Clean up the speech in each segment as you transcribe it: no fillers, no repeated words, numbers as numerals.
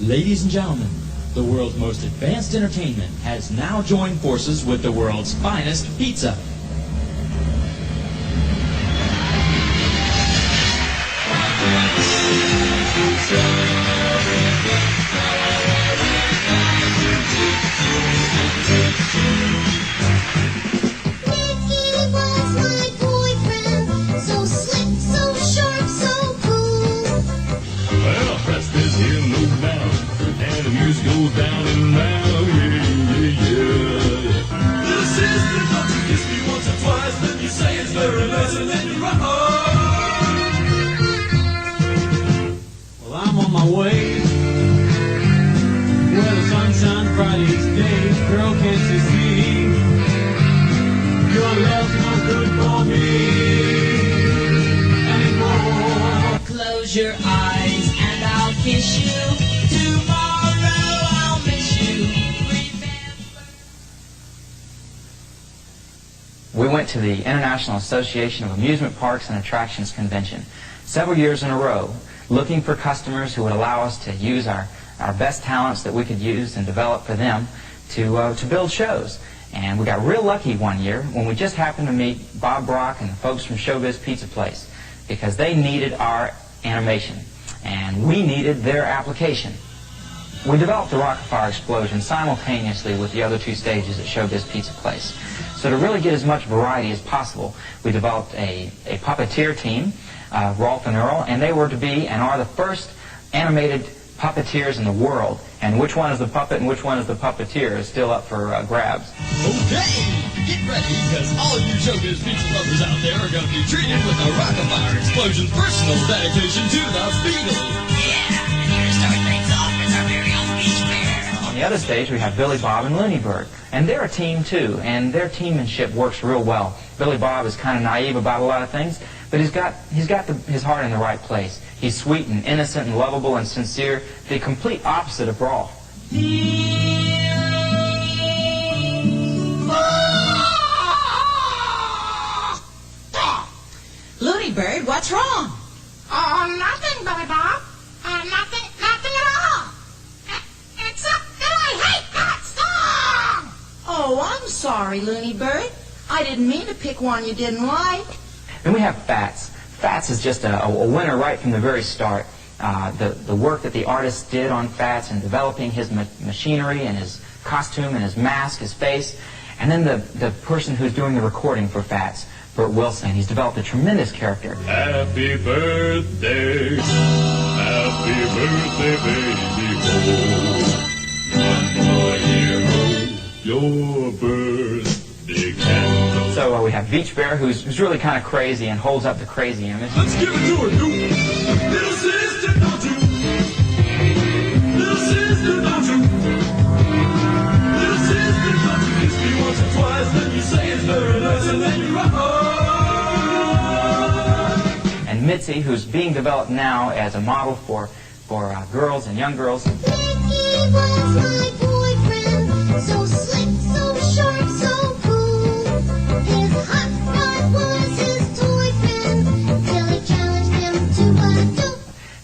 Ladies and gentlemen, the world's most advanced entertainment has now joined forces with the world's finest pizza. Goes down and round, yeah. Little sister, don't you kiss me once or twice, then you say it's very nice and then you run. Well, I'm on my way where the sun shines bright each day. Girl, can't you see? Your love's not good for me anymore. Close your eyes and I'll kiss you. We went to the International Association of Amusement Parks and Attractions Convention several years in a row, looking for customers who would allow us to use our best talents that we could use and develop for them to build shows. And we got real lucky one year when we just happened to meet Bob Brock and the folks from Showbiz Pizza Place, because they needed our animation and we needed their application. We developed the Rocket Fire Explosion simultaneously with the other two stages at Showbiz Pizza Place. So to really get as much variety as possible, we developed a puppeteer team, Rolf and Earl, and they were to be and are the first animated puppeteers in the world. And which one is the puppet and which one is the puppeteer is still up for grabs. Okay, get ready, because all of you Showbiz Pizza lovers out there are going to be treated with the Rocket Fire Explosion personal dedication to the Beagle. Yeah, and here to start things off is our very own Beach Bear. On the other stage, we have Billy Bob and Looney Bird. And they're a team, too, and their teammanship works real well. Billy Bob is kind of naive about a lot of things, but he's got his heart in the right place. He's sweet and innocent and lovable and sincere, the complete opposite of Rolf. Looney Bird, what's wrong? Oh, nothing, Billy Bob. Nothing at all. Except that I hate that song. Oh, I'm sorry, Looney Bird. I didn't mean to pick one you didn't like. Then we have Fats. Fats is just a winner right from the very start. The work that the artist did on Fats in developing his machinery and his costume and his mask, his face, and then the person who's doing the recording for Fats, Bert Wilson. He's developed a tremendous character. Happy birthday, baby, one more year old, your birthday candle. So we have Beach Bear, who's really kind of crazy and holds up the crazy image. Let's give it to her, dude. Little sister, don't you? Little sister, don't you? Little sister, don't you kiss me once or twice, then you say it's very nice, and then you run. And Mitzi, who's being developed now as a model for girls and young girls. Mickey was my boyfriend, so slick, so sharp, so cool. His hot rod was his toy friend, till he challenged him to a duel.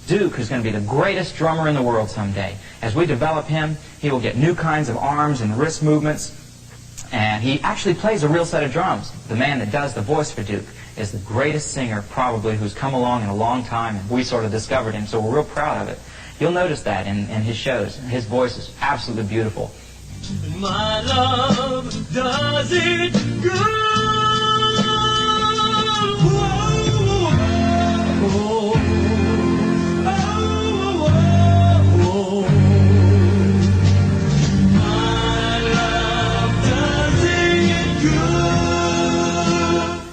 Duke, who's going to be the greatest drummer in the world someday. As we develop him, he will get new kinds of arms and wrist movements, and he actually plays a real set of drums. The man that does the voice for Duke is the greatest singer probably who's come along in a long time, and we sort of discovered him, so we're real proud of it. You'll notice that in his shows. His voice is absolutely beautiful. My love does it good.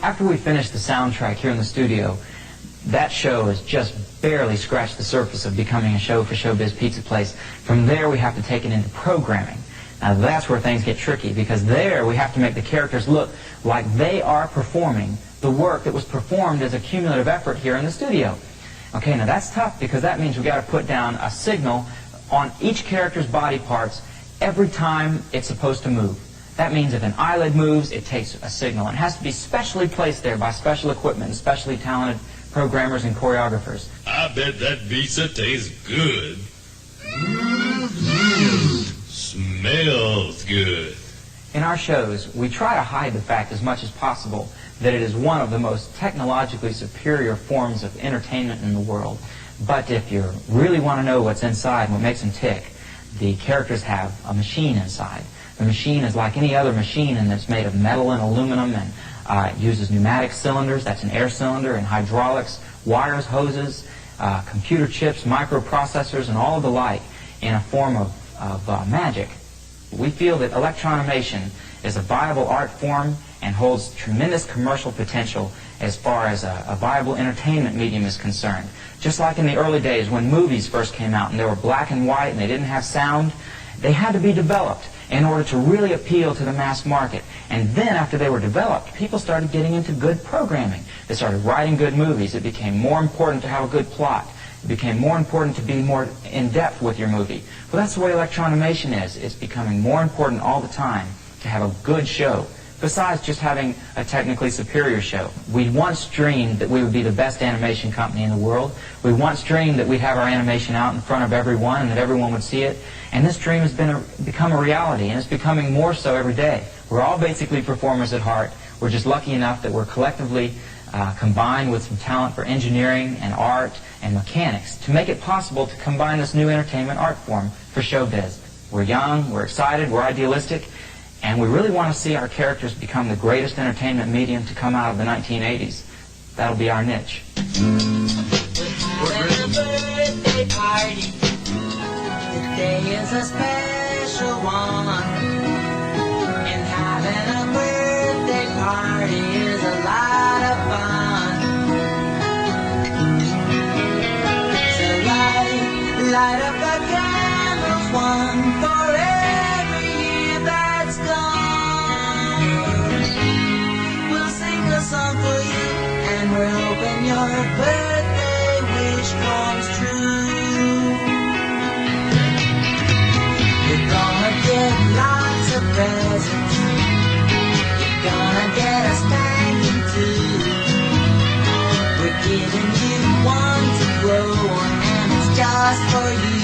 After we finished the soundtrack here in the studio, that show has just barely scratched the surface of becoming a show for Showbiz Pizza Place. From there, we have to take it into programming. Now, that's where things get tricky, because there we have to make the characters look like they are performing the work that was performed as a cumulative effort here in the studio. Okay, now that's tough, because that means we've got to put down a signal on each character's body parts every time it's supposed to move. That means if an eyelid moves, it takes a signal. It has to be specially placed there by special equipment and specially talented programmers and choreographers. I bet that pizza tastes good. smells good. In our shows, we try to hide the fact as much as possible that it is one of the most technologically superior forms of entertainment in the world. But if you really want to know what's inside and what makes them tick, the characters have a machine inside. The machine is like any other machine, and it's made of metal and aluminum, and it uses pneumatic cylinders, that's an air cylinder, and hydraulics, wires, hoses, computer chips, microprocessors, and all of the like in a form of magic. We feel that electronimation is a viable art form and holds tremendous commercial potential as far as a viable entertainment medium is concerned. Just like in the early days when movies first came out and they were black and white and they didn't have sound, they had to be developed in order to really appeal to the mass market. And then after they were developed, people started getting into good programming. They started writing good movies. It became more important to have a good plot. It became more important to be more in-depth with your movie. Well, that's the way electronimation is. It's becoming more important all the time to have a good show, besides just having a technically superior show. We once dreamed that we would be the best animation company in the world. We once dreamed that we'd have our animation out in front of everyone and that everyone would see it. And this dream has become a reality, and it's becoming more so every day. We're all basically performers at heart. We're just lucky enough that we're collectively combined with some talent for engineering and art and mechanics to make it possible to combine this new entertainment art form for showbiz. We're young, we're excited, we're idealistic, and we really want to see our characters become the greatest entertainment medium to come out of the 1980s. That'll be our niche. We're having a birthday party. Today is a special one. And having a birthday party is a lot of fun. So light up the candles, one for every year that's gone. We'll sing a song for you, and we're hoping your birthday wish comes true. You're gonna get lots of presents. You're gonna get a spanking too. We're giving you one to blow on, and it's just for you.